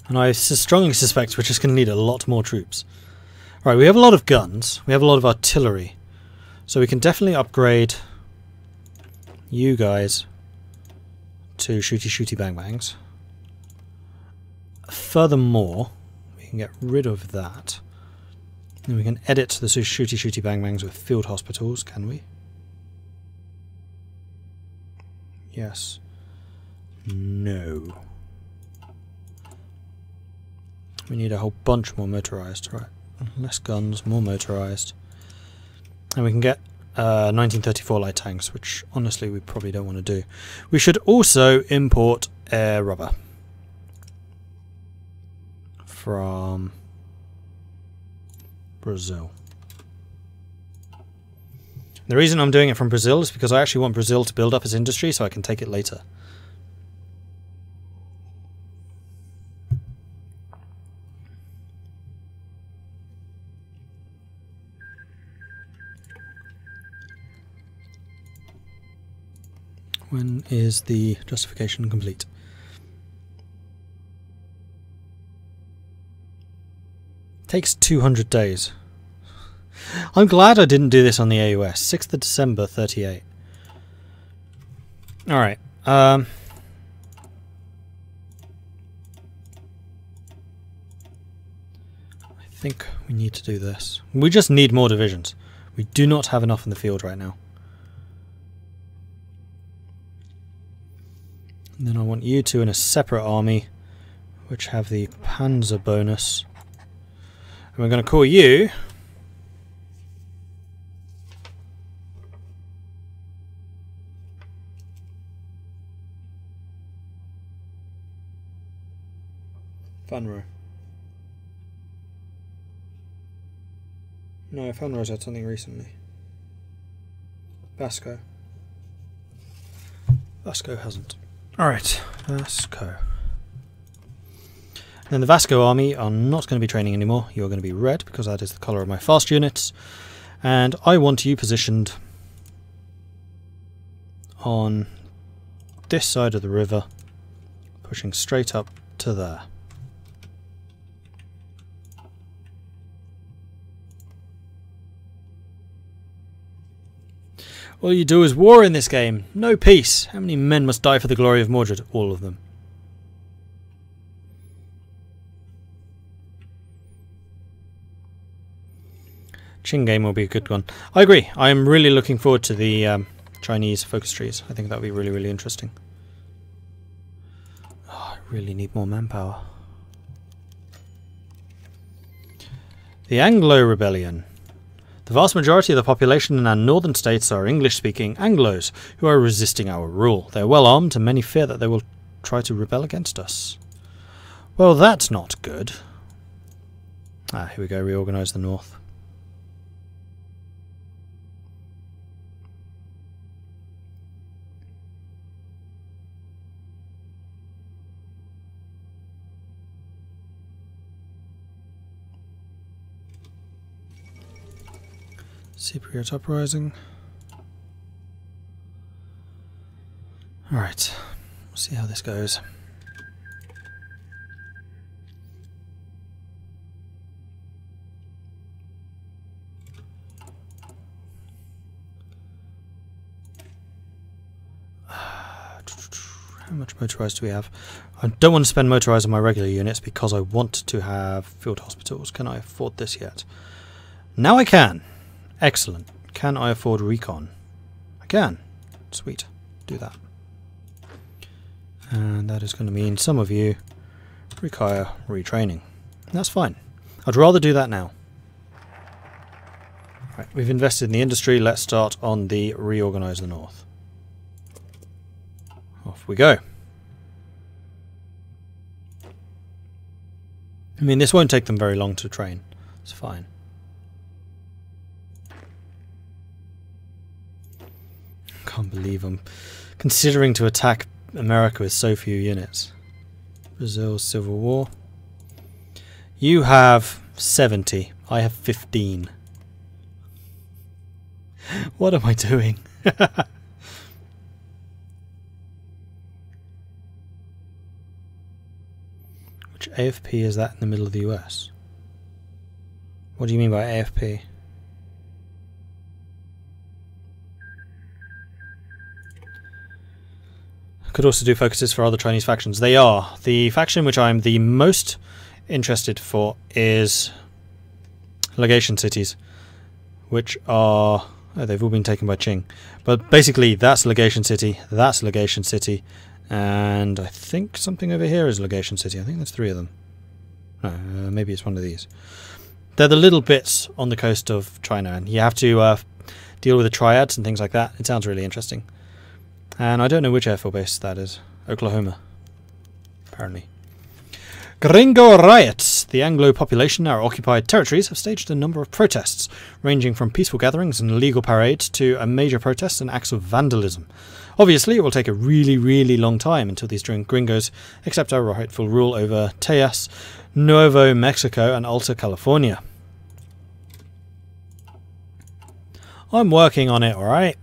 And I strongly suspect we're just going to need a lot more troops. Right, we have a lot of guns. We have a lot of artillery. So we can definitely upgrade you guys to shooty bang bangs. Furthermore, we can get rid of that. And we can edit the shooty bang bangs with field hospitals, can we? Yes. No. We need a whole bunch more motorized, right? Less guns, more motorized. And we can get 1934 light tanks, which honestly we probably don't want to do. We should also import air rubber from Brazil. The reason I'm doing it from Brazil is because I actually want Brazil to build up its industry so I can take it later. When is the justification complete? Takes 200 days. I'm glad I didn't do this on the AUS. 6th of December, 38. Alright. I think we need to do this. We just need more divisions. We do not have enough in the field right now. And then I want you two in a separate army, which have the Panzer bonus. And we're going to call you Funro. No, Funro's had something recently. Vasco. Vasco hasn't. Alright, Vasco. Then the Vasco army are not going to be training anymore. You're going to be red because that is the colour of my fast units. And I want you positioned on this side of the river, pushing straight up to there. All you do is war in this game. No peace. How many men must die for the glory of Mordred? All of them. Qing game will be a good one. I agree. I am really looking forward to the Chinese focus trees. I think that would be really, really interesting. Oh, I really need more manpower. The Anglo Rebellion. The vast majority of the population in our northern states are English-speaking Anglos who are resisting our rule. They are well armed and many fear that they will try to rebel against us. Well, that's not good. Ah, here we go, reorganise the north. Cypriot uprising. Alright, we'll see how this goes. How much motorized do we have? I don't want to spend motorized on my regular units because I want to have field hospitals. Can I afford this yet? Now I can. Excellent. Can I afford recon? I can. Sweet. Do that. And that is going to mean some of you require retraining. That's fine. I'd rather do that now. Right, we've invested in the industry. Let's start on the reorganize the north. Off we go. I mean, this won't take them very long to train. It's fine. Can't believe I'm considering to attack America with so few units. Brazil's civil war. You have 70. I have 15. What am I doing? Which AFP is that in the middle of the US? What do you mean by AFP? Could also do focuses for other Chinese factions. They are. The faction which I'm the most interested for is legation cities, which are... oh, they've all been taken by Qing. But basically, that's legation city, and I think something over here is legation city. I think there's 3 of them. No, maybe it's one of these. They're the little bits on the coast of China, and you have to deal with the triads and things like that. It sounds really interesting. And I don't know which Air Force base that is. Oklahoma, apparently. Gringo riots! The Anglo population in our occupied territories have staged a number of protests, ranging from peaceful gatherings and legal parades to a major protest and acts of vandalism. Obviously, it will take a really, really long time until these gringos accept our rightful rule over Tejas, Nuevo Mexico and Alta California. I'm working on it, alright?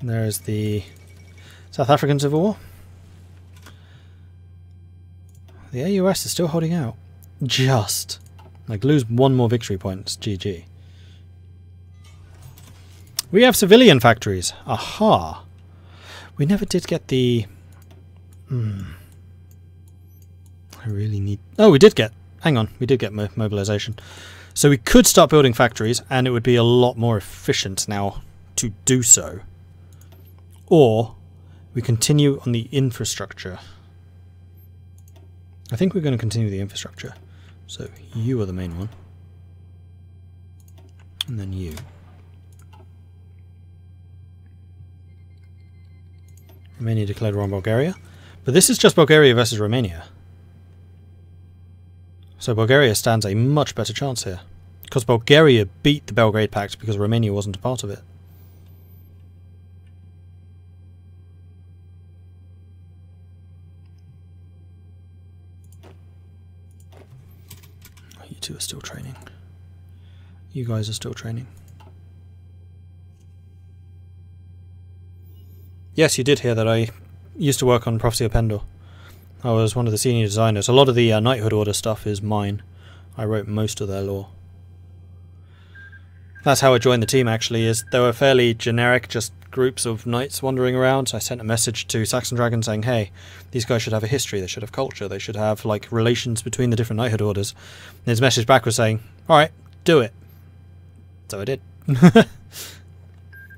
There's the South African Civil War. The AUS is still holding out. Just. Like, lose 1 more victory point. It's GG. We have civilian factories. Aha. We never did get the... I really need... oh, we did get... hang on. We did get mobilization. So we could start building factories, and it would be a lot more efficient now to do so. Or we continue on the infrastructure. I think we're going to continue the infrastructure. So you are the main one. And then you. Romania declared war on Bulgaria. But this is just Bulgaria versus Romania. So Bulgaria stands a much better chance here. Because Bulgaria beat the Belgrade Pact because Romania wasn't a part of it. You two are still training. You guys are still training. Yes, you did hear that I used to work on Prophecy of Pendor. I was one of the senior designers. A lot of the Knighthood Order stuff is mine. I wrote most of their lore. That's how I joined the team, actually. Is they were fairly generic, just groups of knights wandering around. I sent a message to Saxon Dragon saying, hey, these guys should have a history, they should have culture, they should have like relations between the different Knighthood Orders. And his message back was saying, alright, do it. So I did.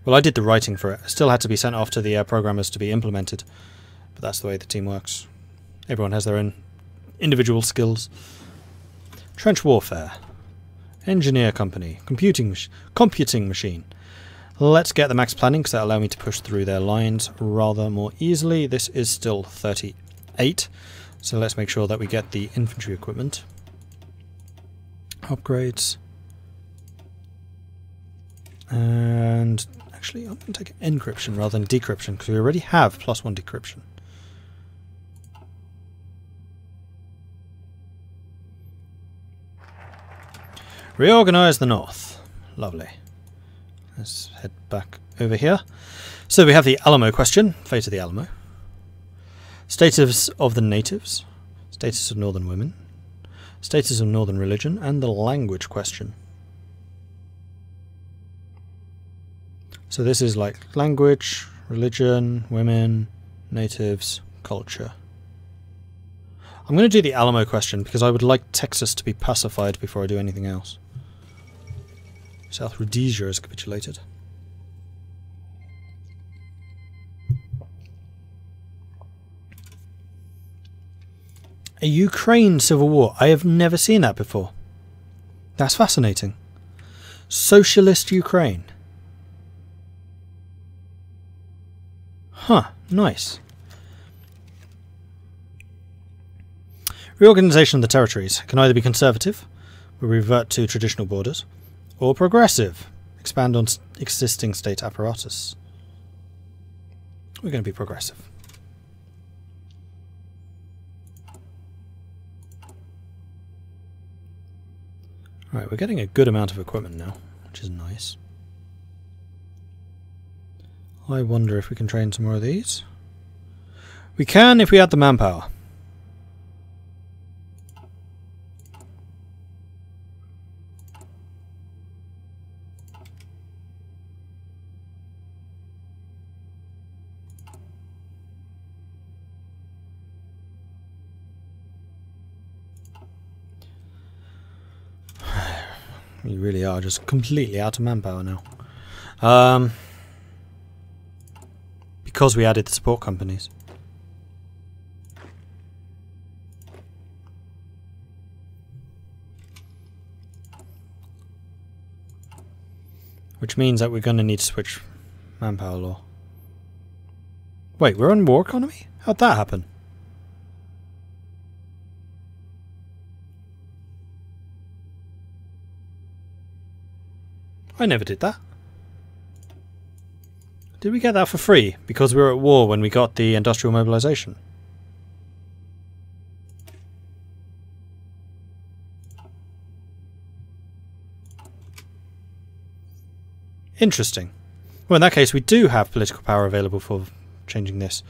Well, I did the writing for it. It still had to be sent off to the programmers to be implemented. But that's the way the team works. Everyone has their own individual skills. Trench warfare. Engineer company. Computing machine. Let's get the max planning because that'll allow me to push through their lines rather more easily. This is still 38. So let's make sure that we get the infantry equipment. Upgrades. And actually I'm going to take encryption rather than decryption because we already have +1 decryption. Reorganize the north. Lovely. Let's head back over here. So we have the Alamo question. Fate of the Alamo. Status of the natives. Status of northern women. Status of northern religion. And the language question. So this is like language, religion, women, natives, culture. I'm going to do the Alamo question because I would like Texas to be pacified before I do anything else. South Rhodesia has capitulated. A Ukraine civil war. I have never seen that before. That's fascinating. Socialist Ukraine. Huh, nice. Reorganization of the territories can either be conservative, we revert to traditional borders, or progressive, expand on existing state apparatus. We're going to be progressive. Alright, we're getting a good amount of equipment now, which is nice. I wonder if we can train some more of these. We can if we add the manpower. You really are just completely out of manpower now. Because we added the support companies. Which means that we're going to need to switch manpower law. Wait, we're on war economy? How'd that happen? I never did that. Did we get that for free because we were at war when we got the industrial mobilization? Interesting. Well, in that case, we do have political power available for changing this.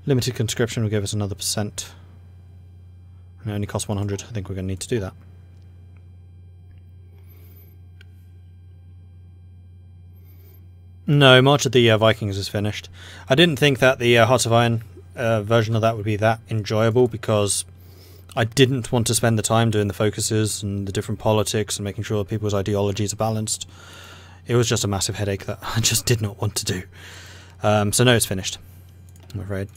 Limited conscription will give us another percent. And it only costs 100. I think we're going to need to do that. No, March of the Vikings is finished. I didn't think that the Hearts of Iron version of that would be that enjoyable because I didn't want to spend the time doing the focuses and the different politics and making sure people's ideologies are balanced. It was just a massive headache that I just did not want to do. So no, it's finished, I'm afraid.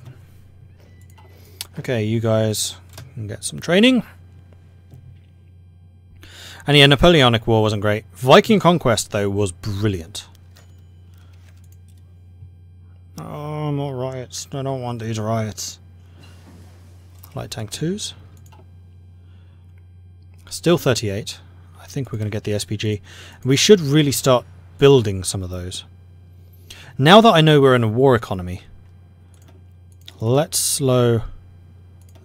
Okay, you guys can get some training. And yeah, Napoleonic War wasn't great. Viking Conquest, though, was brilliant. Oh, more riots. I don't want these riots. Light tank 2s. Still 38. I think we're going to get the SPG. We should really start building some of those. Now that I know we're in a war economy, let's slow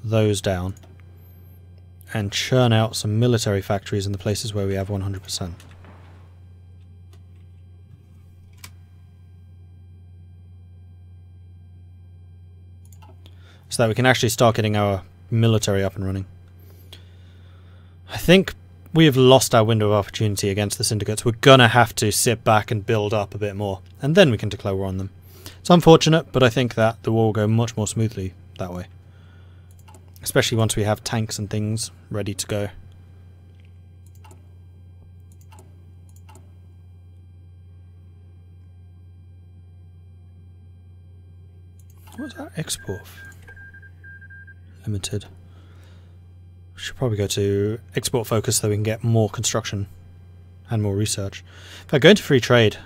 those down and churn out some military factories in the places where we have 100%. So that we can actually start getting our military up and running. I think we have lost our window of opportunity against the syndicates. We're going to have to sit back and build up a bit more, and then we can declare war on them. It's unfortunate, but I think that the war will go much more smoothly that way. Especially once we have tanks and things ready to go. What's that export? Limited. Should probably go to export focus so we can get more construction and more research. If I go into free trade,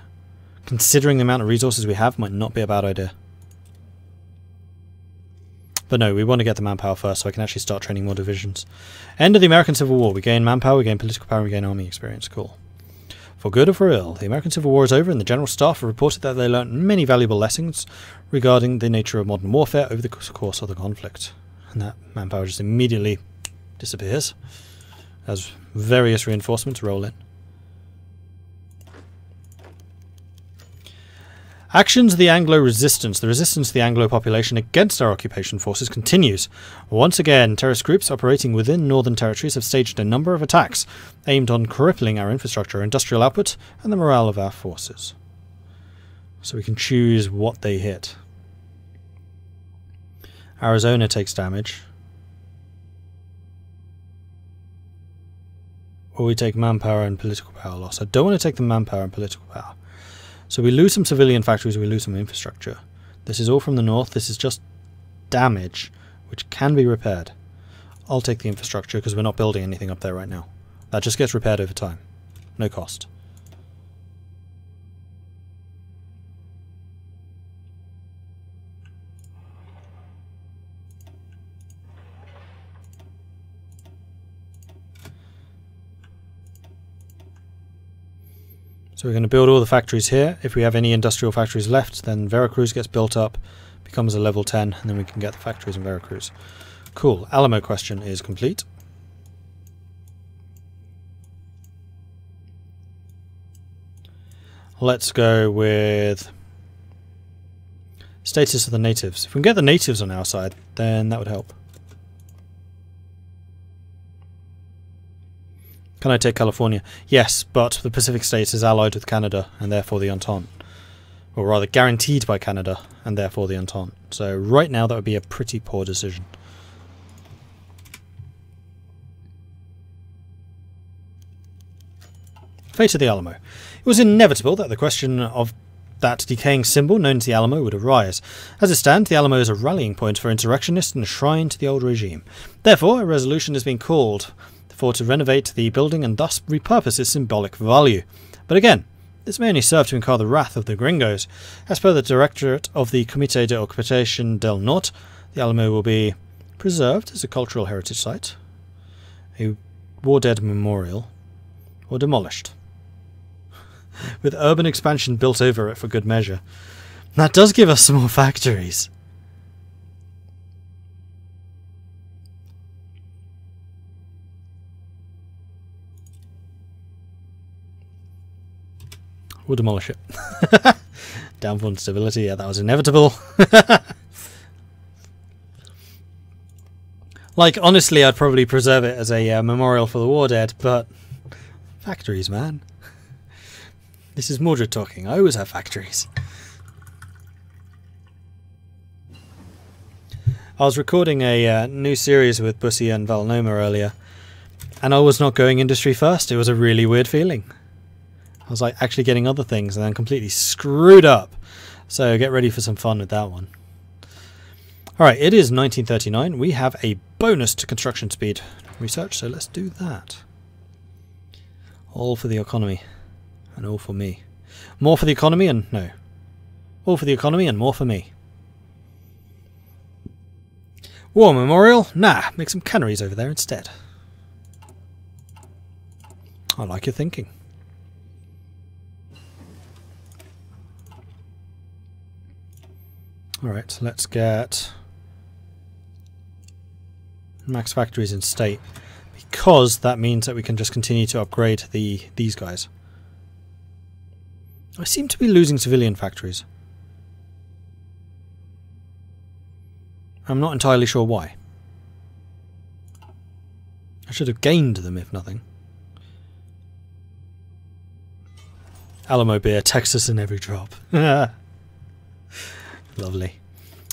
considering the amount of resources we have, might not be a bad idea. But no, we want to get the manpower first so I can actually start training more divisions. End of the American Civil War. We gain manpower, we gain political power, we gain army experience. Cool. For good or for ill, the American Civil War is over and the General Staff have reported that they learnt many valuable lessons regarding the nature of modern warfare over the course of the conflict. And that manpower just immediately disappears as various reinforcements roll in. Actions of the Anglo resistance. The resistance of the Anglo population against our occupation forces continues. Once again, terrorist groups operating within northern territories have staged a number of attacks aimed on crippling our infrastructure, industrial output, and the morale of our forces. So we can choose what they hit. Arizona takes damage. Or we take manpower and political power loss. I don't want to take the manpower and political power. So we lose some civilian factories, we lose some infrastructure. This is all from the north. This is just damage, which can be repaired. I'll take the infrastructure because we're not building anything up there right now. That just gets repaired over time. No cost. So we're going to build all the factories here. If we have any industrial factories left, then Veracruz gets built up, becomes a level 10, and then we can get the factories in Veracruz. Cool. Alamo question is complete. Let's go with Status of the natives. If we can get the natives on our side, then that would help. Can I take California? Yes, but the Pacific States is allied with Canada and therefore the Entente. Or rather, guaranteed by Canada and therefore the Entente. So right now that would be a pretty poor decision. Fate of the Alamo. It was inevitable that the question of that decaying symbol known as the Alamo would arise. As it stands, the Alamo is a rallying point for insurrectionists and a shrine to the old regime. Therefore, a resolution has been called for to renovate the building and thus repurpose its symbolic value. But again, this may only serve to incur the wrath of the gringos. As per the Directorate of the Comité de Ocupación del Norte, the Alamo will be preserved as a cultural heritage site, a war dead memorial, or demolished, with urban expansion built over it for good measure. That does give us some more factories. We'll demolish it. Downfall and stability, yeah, that was inevitable. Like, honestly, I'd probably preserve it as a memorial for the war dead, but factories, man. This is Mordred talking. I always have factories. I was recording a new series with Bussy and Valnoma earlier, and I was not going industry first. It was a really weird feeling. I was like actually getting other things and then completely screwed up. So get ready for some fun with that one. Alright, it is 1939. We have a bonus to construction speed research, so let's do that. All for the economy. And all for me. More for the economy and... no. All for the economy and more for me. War memorial? Nah, make some canneries over there instead. I like your thinking. Alright, let's get max factories in state, because that means that we can just continue to upgrade these guys. I seem to be losing civilian factories. I'm not entirely sure why. I should have gained them if nothing. Alamo beer, Texas in every drop. Lovely.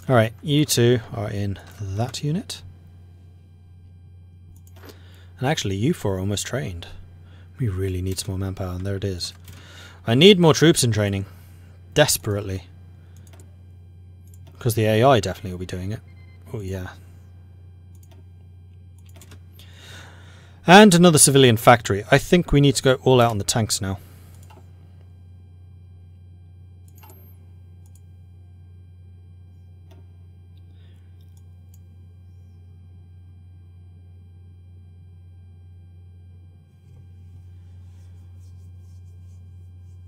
Alright, you two are in that unit. And actually, you four are almost trained. We really need some more manpower, and there it is. I need more troops in training. Desperately. Because the AI definitely will be doing it. Oh yeah. And another civilian factory. I think we need to go all out on the tanks now.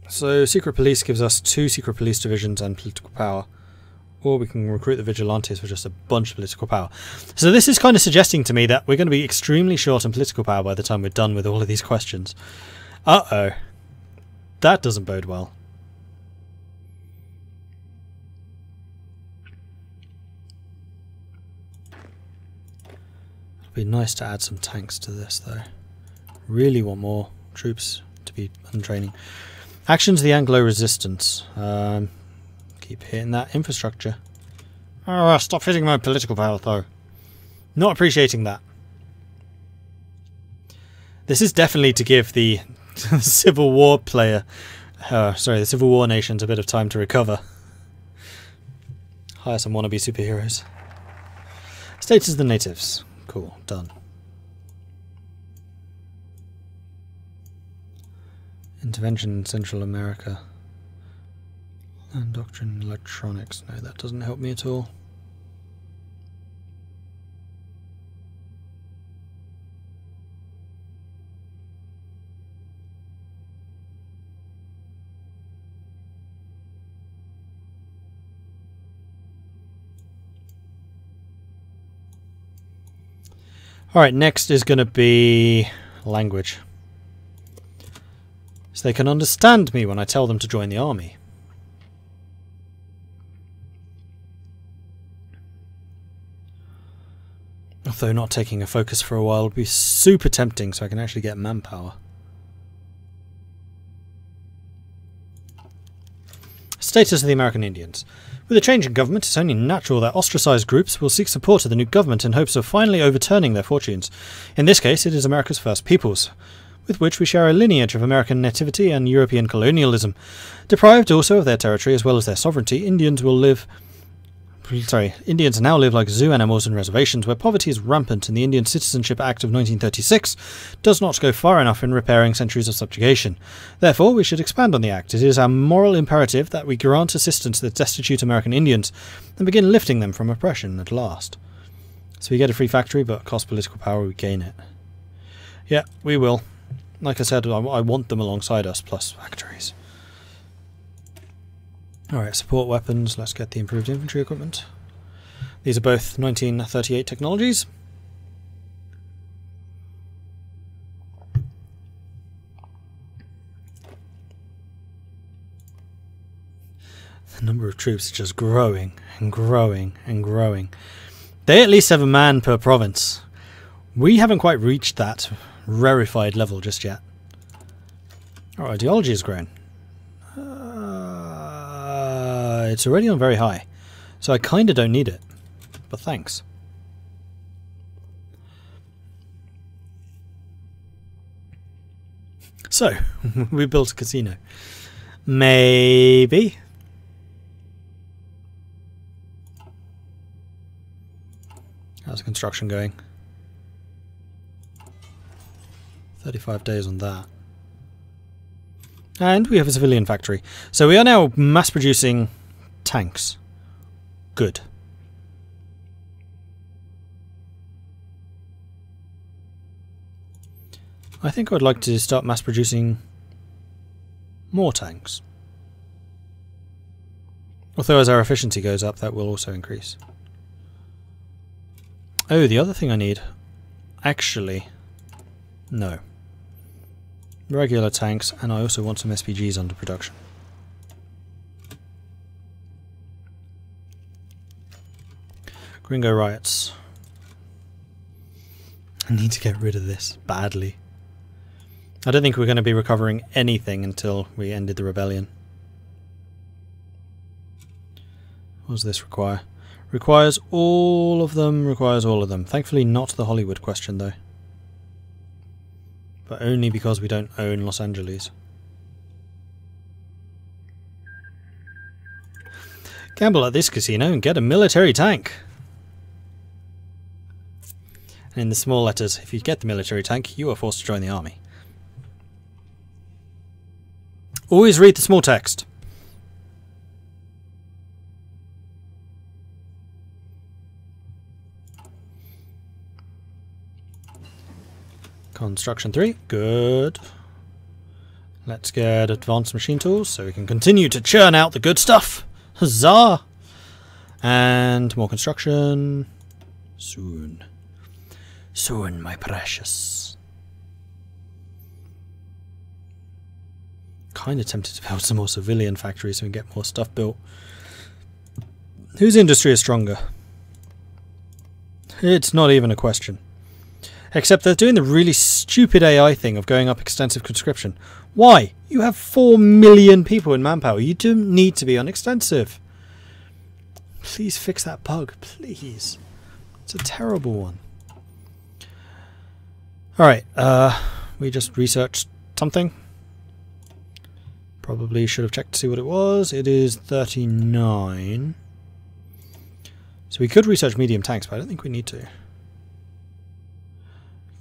So secret police gives us 2 secret police divisions and political power. Or we can recruit the vigilantes for just a bunch of political power. So this is kind of suggesting to me that we're going to be extremely short on political power by the time we're done with all of these questions. Uh-oh. That doesn't bode well. It'd be nice to add some tanks to this though. Really want more troops to be in training. Actions of the Anglo resistance. Keep hitting that infrastructure. Oh, stop hitting my political power though. Not appreciating that. This is definitely to give the Civil War player, the Civil War nations a bit of time to recover. Hire some wannabe superheroes. Status of the natives. Cool, done. Intervention in Central America. Land doctrine, electronics. No, that doesn't help me at all. Alright, next is going to be language. So they can understand me when I tell them to join the army. Although not taking a focus for a while would be super tempting, so I can actually get manpower. Status of the American Indians. With a change in government, it's only natural that ostracised groups will seek support of the new government in hopes of finally overturning their fortunes. In this case, it is America's first peoples, with which we share a lineage of American nativity and European colonialism. Deprived also of their territory as well as their sovereignty, Indians now live like zoo animals in reservations where poverty is rampant, and the Indian Citizenship Act of 1936 does not go far enough in repairing centuries of subjugation. Therefore, we should expand on the Act. It is our moral imperative that we grant assistance to the destitute American Indians and begin lifting them from oppression at last. So we get a free factory, but cost political power, we gain it. Yeah, we will. Like I said, I want them alongside us, plus factories. Alright, support weapons. Let's get the improved infantry equipment. These are both 1938 technologies. The number of troops is just growing and growing and growing. They at least have a man per province. We haven't quite reached that rarefied level just yet. Our ideology has grown. It's already on very high, so I kind of don't need it, but thanks. So, we built a casino. Maybe. How's the construction going? 35 days on that. And we have a civilian factory. So we are now mass producing tanks. Good. I think I'd like to start mass producing more tanks. Although as our efficiency goes up, that will also increase. Oh, the other thing I need... Actually... No. Regular tanks, and I also want some SPGs under production. Gringo riots. I need to get rid of this badly. I don't think we're going to be recovering anything until we ended the rebellion. What does this require? Requires all of them, requires all of them. Thankfully not the Hollywood question though. But only because we don't own Los Angeles. Gamble at this casino and get a military tank. And in the small letters, if you get the military tank, you are forced to join the army. Always read the small text. Construction 3, good. Let's get advanced machine tools so we can continue to churn out the good stuff. Huzzah! And more construction. Soon. Soon, my precious. Kind of tempted to build some more civilian factories so we can get more stuff built. Whose industry is stronger? It's not even a question. Except they're doing the really stupid AI thing of going up extensive conscription. Why? You have 4 million people in manpower. You don't need to be on extensive. Please fix that bug, please. It's a terrible one. Alright, we just researched something. Probably should have checked to see what it was. It is 39. So we could research medium tanks, but I don't think we need to.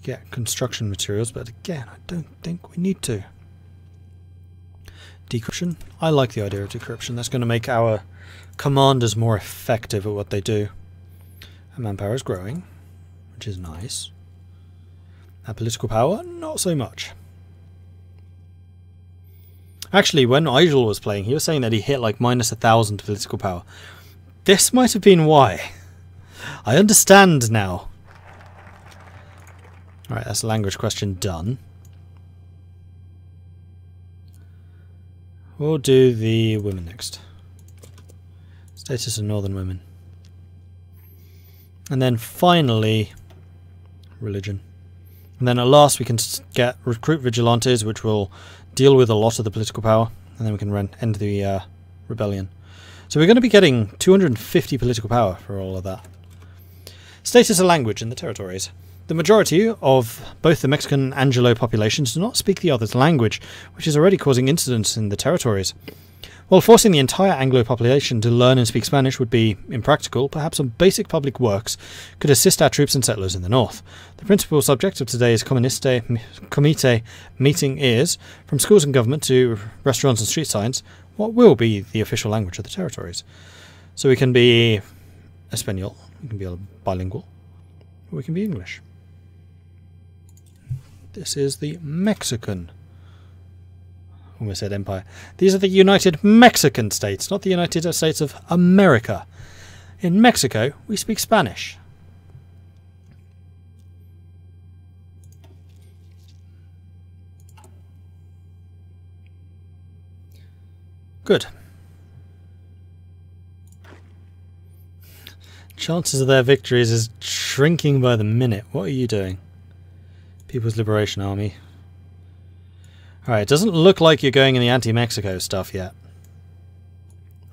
Get construction materials, but again, I don't think we need to. Decryption. I like the idea of decryption. That's going to make our commanders more effective at what they do. And manpower is growing, which is nice. And political power, not so much. Actually, when Igel was playing, he was saying that he hit like minus 1,000 political power. This might have been why. I understand now. Alright, that's the language question done. We'll do the women next. Status of northern women. And then finally, religion. And then at last we can get recruit vigilantes, which will deal with a lot of the political power, and then we can end the rebellion. So we're going to be getting 250 political power for all of that. Status of language in the territories. The majority of both the Mexican and Anglo populations do not speak the other's language, which is already causing incidents in the territories. While forcing the entire Anglo population to learn and speak Spanish would be impractical, perhaps some basic public works could assist our troops and settlers in the north. The principal subject of today's comité meeting is, from schools and government to restaurants and street signs, what will be the official language of the territories. So we can be Espanol, we can be bilingual, or we can be English. This is the Mexican, almost said empire. These are the United Mexican States, not the United States of America. In Mexico, we speak Spanish. Good. Chances of their victories is shrinking by the minute. What are you doing? People's Liberation Army. Alright, it doesn't look like you're going in the anti-Mexico stuff yet.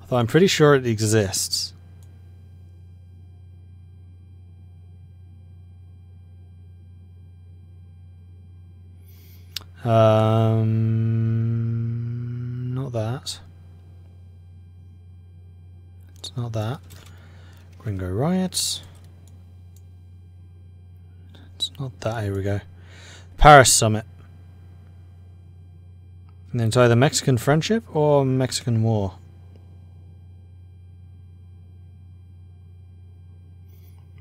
Although I'm pretty sure it exists. Not that. It's not that. Gringo Riots. It's not that, here we go. Paris Summit. And then it's either Mexican Friendship or Mexican War.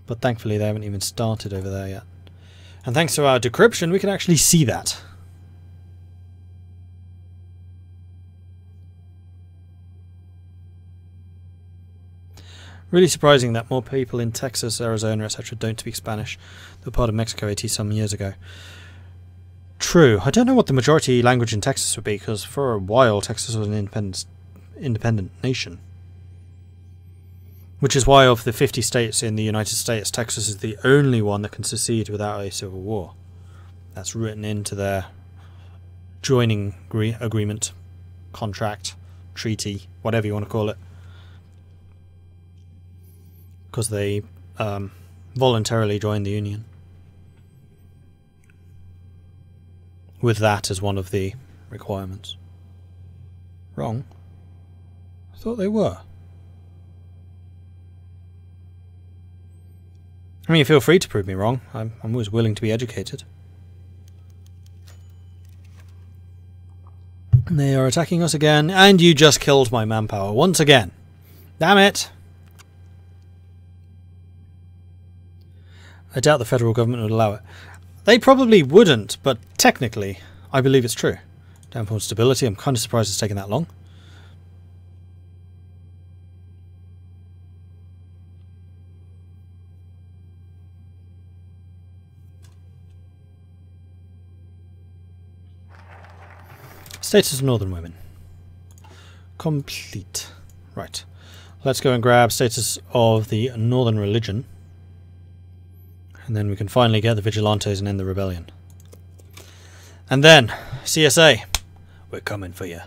But thankfully they haven't even started over there yet. And thanks to our decryption we can actually see that. Really surprising that more people in Texas, Arizona, etc. don't speak Spanish. They were part of Mexico 80-some years ago. True. I don't know what the majority language in Texas would be, because for a while Texas was an independent nation. Which is why of the 50 states in the United States, Texas is the only one that can secede without a civil war. That's written into their joining agreement, contract, treaty, whatever you want to call it. Because they voluntarily joined the Union. With that as one of the requirements. Wrong. I thought they were. I mean, feel free to prove me wrong. I'm always willing to be educated. They are attacking us again, and you just killed my manpower once again. Damn it! I doubt the federal government would allow it. They probably wouldn't, but technically, I believe it's true. Downfall stability, I'm kind of surprised it's taken that long. Status of Northern Women. Complete. Right. Let's go and grab status of the Northern Religion. And then we can finally get the Vigilantes and end the rebellion. And then, CSA, we're coming for you.